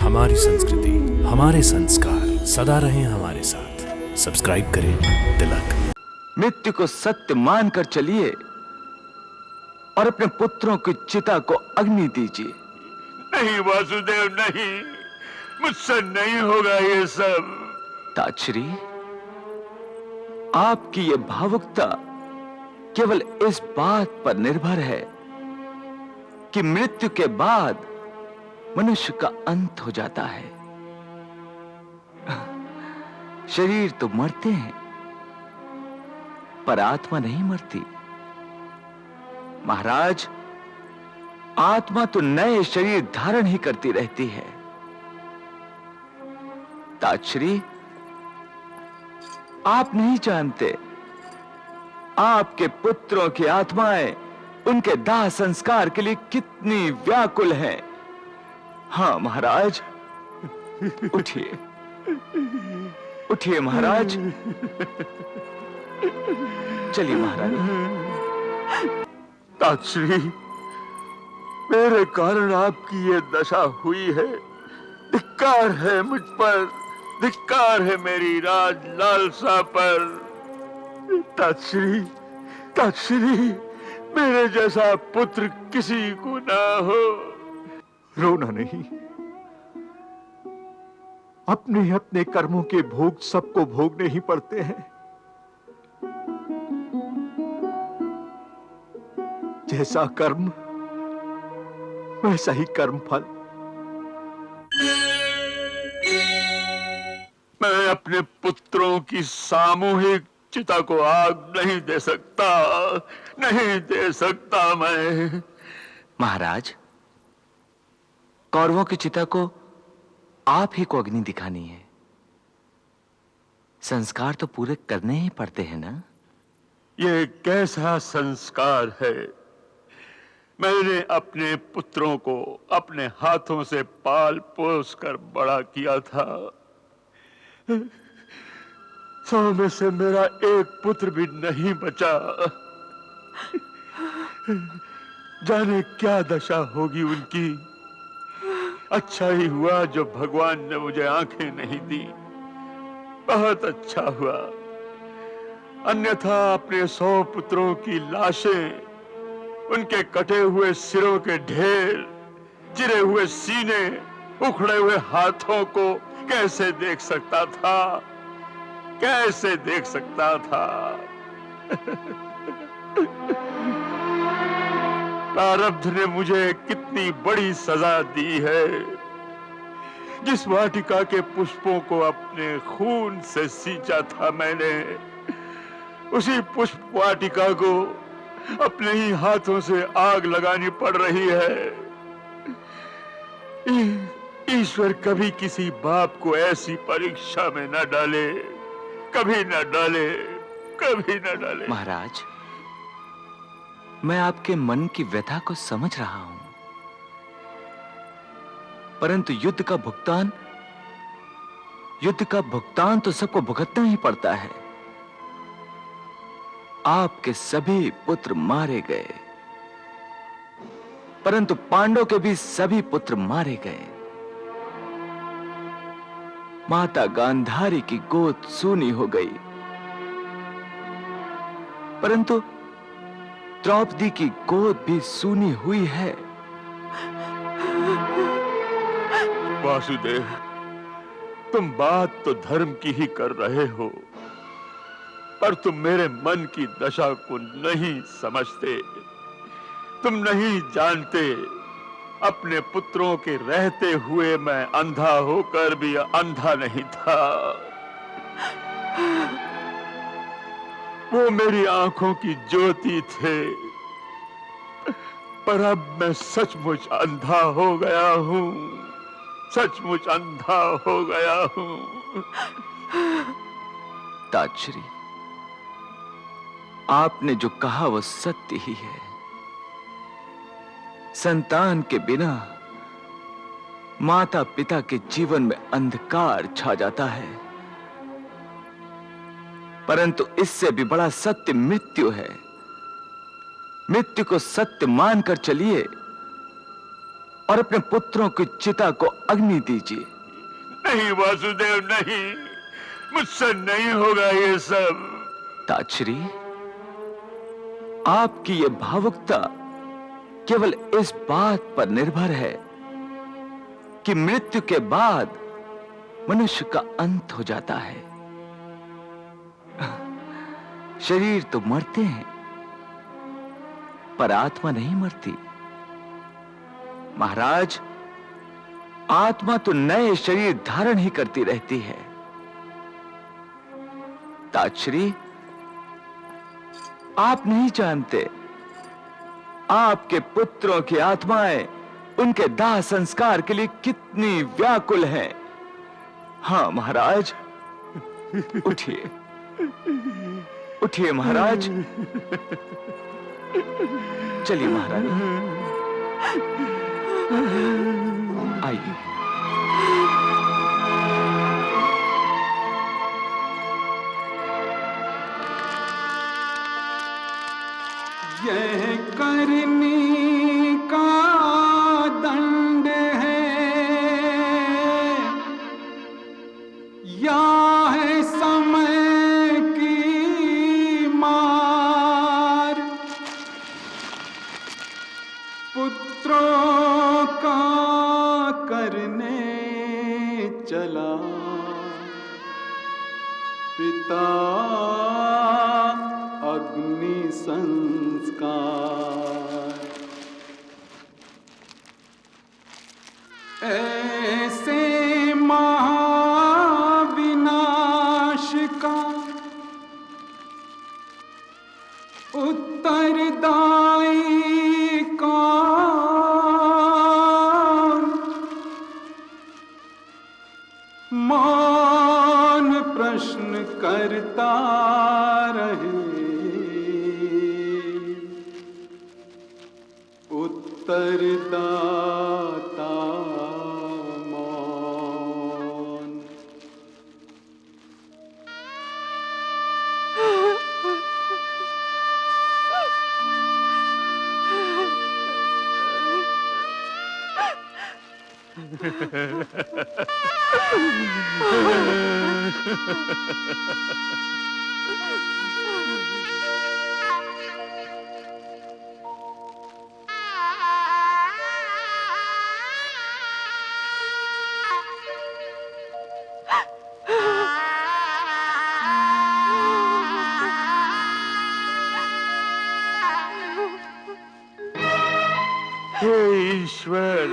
हमारी संस्कृति, हमारे संस्कार सदा रहें हमारे साथ। सब्सक्राइब करें तिलक। मृत्यु को सत्य मानकर चलिए और अपने पुत्रों की चिता को अग्नि दीजिए। नहीं वासुदेव, नहीं, मुझसे नहीं होगा ये सब। ताक्षरी, आपकी ये भावुकता केवल इस बात पर निर्भर है कि मृत्यु के बाद मनुष्य का अंत हो जाता है। शरीर तो मरते हैं पर आत्मा नहीं मरती। महाराज, आत्मा तो नए शरीर धारण ही करती रहती है। ताक्षरी, आप नहीं जानते आपके पुत्रों की आत्माएं उनके दाह संस्कार के लिए कितनी व्याकुल हैं। हाँ महाराज, उठिए उठिए महाराज, चलिए महाराज। ताक्षरी, मेरे कारण आपकी ये दशा हुई है। धिक्कार है मुझ पर, धिक्कार है मेरी राज लालसा पर। ताक्षरी, ताक्षरी, मेरे जैसा पुत्र किसी को ना हो। रोना नहीं, अपने अपने कर्मों के भोग सबको भोगने ही पड़ते हैं। जैसा कर्म वैसा ही कर्म फल। मैं अपने पुत्रों की सामूहिक चिता को आग नहीं दे सकता, नहीं दे सकता मैं। महाराज, कौरवों की चिता को आप ही को अग्नि दिखानी है। संस्कार तो पूरे करने ही पड़ते हैं ना। ये कैसा संस्कार है? मैंने अपने पुत्रों को अपने हाथों से पाल पोस कर बड़ा किया था। 100 में से मेरा एक पुत्र भी नहीं बचा। जाने क्या दशा होगी उनकी। अच्छा ही हुआ जो भगवान ने मुझे आंखें नहीं दी, बहुत अच्छा हुआ। अन्यथा अपने 100 पुत्रों की लाशें, उनके कटे हुए सिरों के ढेर, चिरे हुए सीने, उखड़े हुए हाथों को कैसे देख सकता था, कैसे देख सकता था। प्रारब्ध ने मुझे कितनी बड़ी सजा दी है। जिस वाटिका के पुष्पों को अपने खून से सींचा था मैंने, उसी पुष्प वाटिका को अपने ही हाथों से आग लगानी पड़ रही है। ईश्वर कभी किसी बाप को ऐसी परीक्षा में न डाले, कभी न डाले, कभी न डाले। महाराज, मैं आपके मन की व्यथा को समझ रहा हूं, परंतु युद्ध का भुगतान तो सबको भुगतना ही पड़ता है। आपके सभी पुत्र मारे गए, परंतु पांडव के भी सभी पुत्र मारे गए। माता गांधारी की गोद सूनी हो गई, परंतु द्रौपदी की गोद भी सूनी हुई है। वासुदेव, तुम बात तो धर्म की ही कर रहे हो, पर तुम मेरे मन की दशा को नहीं समझते। तुम नहीं जानते, अपने पुत्रों के रहते हुए मैं अंधा होकर भी अंधा नहीं था। वो मेरी आंखों की ज्योति थे, पर अब मैं सचमुच अंधा हो गया हूं, सचमुच अंधा हो गया हूं। ताक्षरी, आपने जो कहा वो सत्य ही है। संतान के बिना माता पिता के जीवन में अंधकार छा जाता है, परंतु इससे भी बड़ा सत्य मृत्यु है। मृत्यु को सत्य मानकर चलिए और अपने पुत्रों की चिता को अग्नि दीजिए। नहीं वासुदेव, नहीं, मुझसे नहीं होगा ये सब। ताश्री, आपकी ये भावुकता केवल इस बात पर निर्भर है कि मृत्यु के बाद मनुष्य का अंत हो जाता है। शरीर तो मरते हैं, पर आत्मा नहीं मरती। महाराज, आत्मा तो नए शरीर धारण ही करती रहती है। ताश्री, आप नहीं जानते, आपके पुत्रों की आत्माएं उनके दाह संस्कार के लिए कितनी व्याकुल हैं। हाँ महाराज, उठिए, उठिए महाराज। चलिए महारानी, आइए। यह करनी का दंड है या है समय की मार। पुत्रों का करने चला पिता अग्नि संस्कार। ऐसे महाविनाश का उत्तरदायी कौन? मौन प्रश्न करता रहे, उत्तरदाता मौन। हे ईश्वर,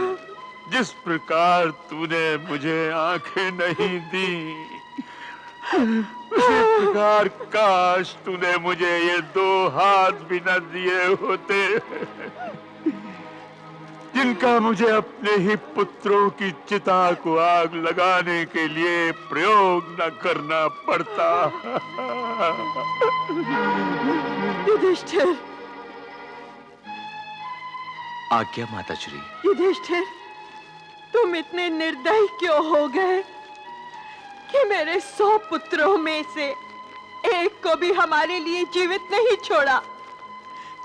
जिस प्रकार तूने मुझे आंखें नहीं दी, उसी प्रकार काश तूने मुझे ये 2 हाथ भी न दिए होते, जिनका मुझे अपने ही पुत्रों की चिता को आग लगाने के लिए प्रयोग न करना पड़ता। युधिष्ठिर, आज्ञा माताश्री। युधिष्ठिर, तुम इतने निर्दयी क्यों हो गए कि मेरे 100 पुत्रों में से एक को भी हमारे लिए जीवित नहीं छोड़ा?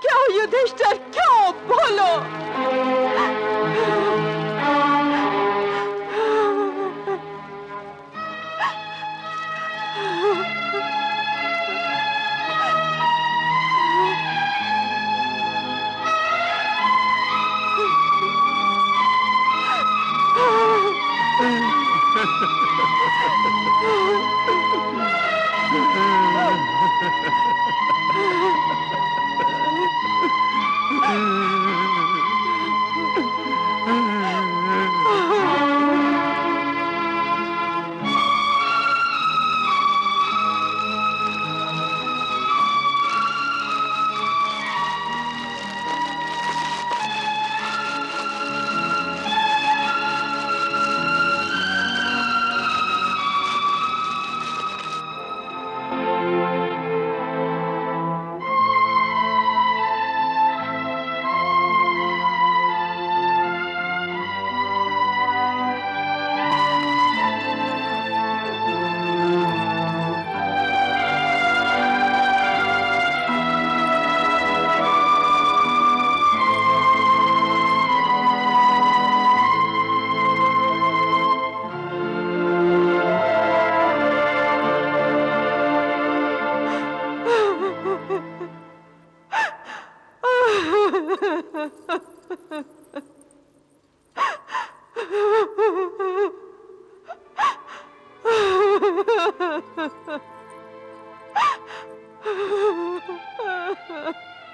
क्यों युधिष्ठिर, क्यों? बोलो।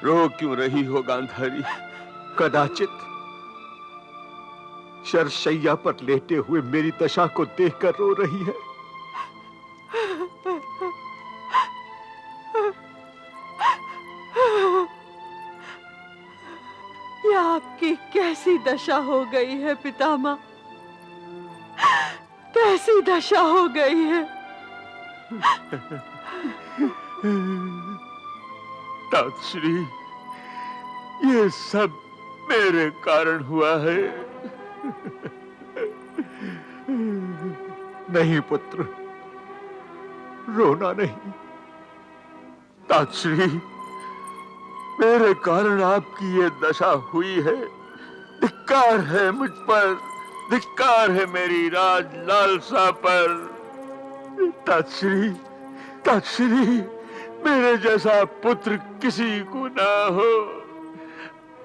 रो क्यों रही हो गांधारी? कदाचित शरशैया पर लेटे हुए मेरी दशा को देखकर रो रही है। यह आपकी कैसी दशा हो गई है पितामह, कैसी दशा हो गई है। तातश्री, ये सब मेरे कारण हुआ है। नहीं पुत्र, रोना नहीं। तातश्री, मेरे कारण आपकी ये दशा हुई है। धिक्कार है मुझ पर, धिक्कार है मेरी राज लालसा पर। तातश्री, तातश्री, मेरे जैसा पुत्र किसी को ना हो,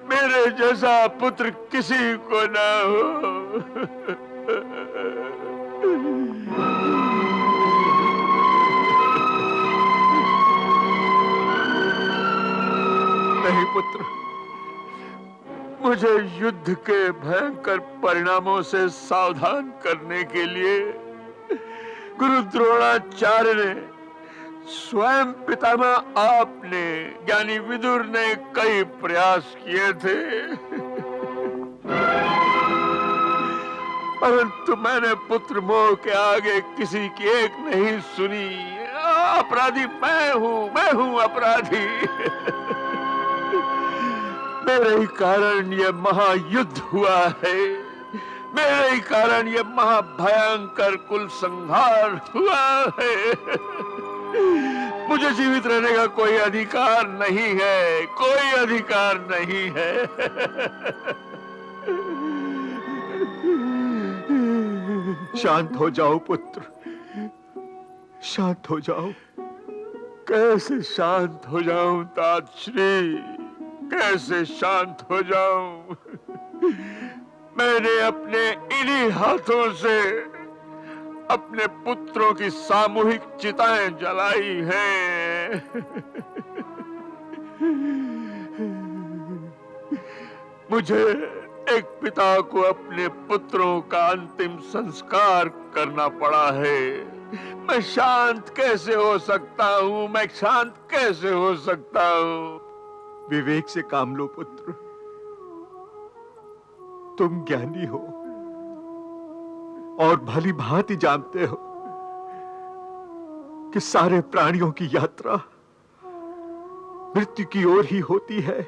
मेरे जैसा पुत्र किसी को ना हो। नहीं पुत्र, मुझे युद्ध के भयंकर परिणामों से सावधान करने के लिए गुरु द्रोणाचार्य ने, स्वयं पितामह आपने, ज्ञानी विदुर ने कई प्रयास किए थे, परंतु मैंने पुत्र मोह के आगे किसी की एक नहीं सुनी। अपराधी मैं हूं अपराधी। मेरे ही कारण ये महायुद्ध हुआ है, मेरे ही कारण ये महाभयंकर कुल संहार हुआ है। मुझे जीवित रहने का कोई अधिकार नहीं है, कोई अधिकार नहीं है। शांत हो जाओ पुत्र, शांत हो जाओ। कैसे शांत हो जाऊं तातश्री, कैसे शांत हो जाऊं? मैंने अपने इन्हीं हाथों से अपने पुत्रों की सामूहिक चिताएं जलाई हैं। मुझे एक पिता को अपने पुत्रों का अंतिम संस्कार करना पड़ा है। मैं शांत कैसे हो सकता हूं? मैं शांत कैसे हो सकता हूं? विवेक से काम लो पुत्र। तुम ज्ञानी हो और भली भांति जानते हो कि सारे प्राणियों की यात्रा मृत्यु की ओर ही होती है,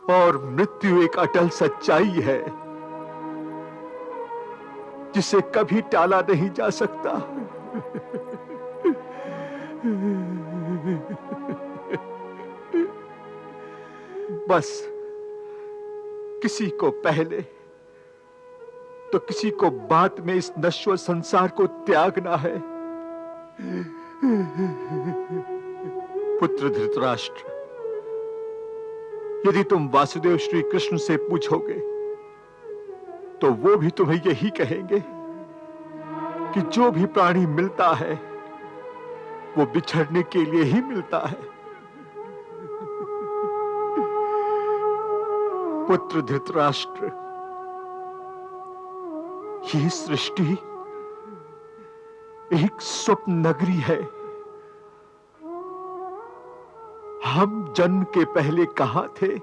और मृत्यु एक अटल सच्चाई है जिसे कभी टाला नहीं जा सकता। बस किसी को पहले तो किसी को बाद में इस नश्वर संसार को त्यागना है। पुत्र धृतराष्ट्र, यदि तुम वासुदेव श्री कृष्ण से पूछोगे तो वो भी तुम्हें यही कहेंगे कि जो भी प्राणी मिलता है वो बिछड़ने के लिए ही मिलता है। पुत्र धृतराष्ट्र, ये सृष्टि एक स्वप्न नगरी है। हम जन्म के पहले कहां थे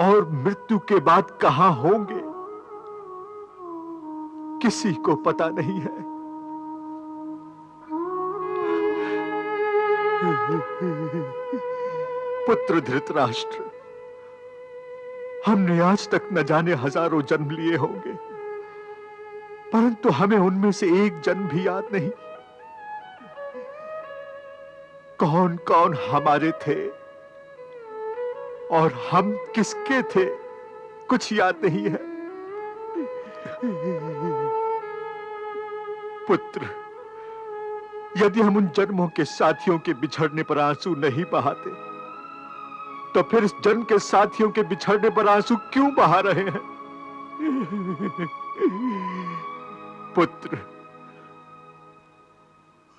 और मृत्यु के बाद कहां होंगे, किसी को पता नहीं है। पुत्र धृतराष्ट्र, हमने आज तक न जाने हजारों जन्म लिए होंगे, परंतु हमें उनमें से एक जन्म भी याद नहीं। कौन कौन हमारे थे और हम किसके थे, कुछ याद नहीं है। पुत्र, यदि हम उन जन्मों के साथियों के बिछड़ने पर आंसू नहीं बहाते तो फिर इस जन्म के साथियों के बिछड़ने पर आंसू क्यों बहा रहे हैं? पुत्र,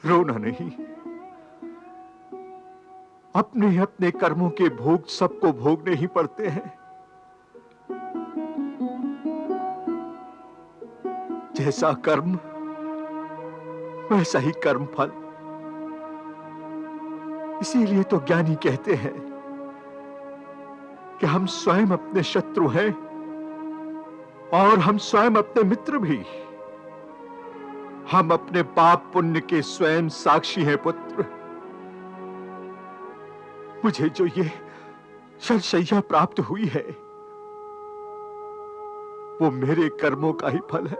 रोना नहीं, अपने अपने कर्मों के भोग सबको भोगने ही पड़ते हैं। जैसा कर्म वैसा ही कर्म फल। इसीलिए तो ज्ञानी कहते हैं कि हम स्वयं अपने शत्रु हैं और हम स्वयं अपने मित्र भी। हम अपने पाप पुण्य के स्वयं साक्षी हैं पुत्र। मुझे जो ये शरशैया प्राप्त हुई है वो मेरे कर्मों का ही फल है।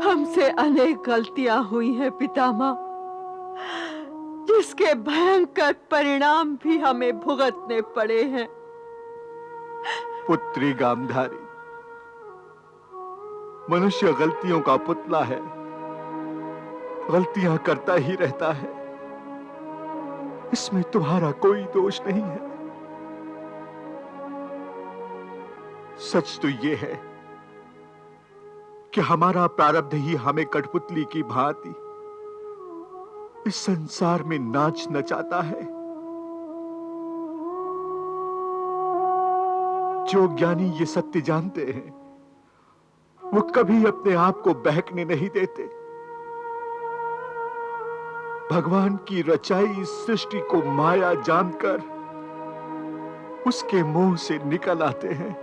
हमसे अनेक गलतियां हुई हैं पितामह, जिसके भयंकर परिणाम भी हमें भुगतने पड़े हैं। पुत्री गांधारी, मनुष्य गलतियों का पुतला है, गलतियां करता ही रहता है। इसमें तुम्हारा कोई दोष नहीं है। सच तो ये है कि हमारा प्रारब्ध ही हमें कठपुतली की भांति इस संसार में नाच नचाता है। जो ज्ञानी ये सत्य जानते हैं वो कभी अपने आप को बहकने नहीं देते। भगवान की रचाई इस सृष्टि को माया जानकर उसके मुंह से निकल आते हैं।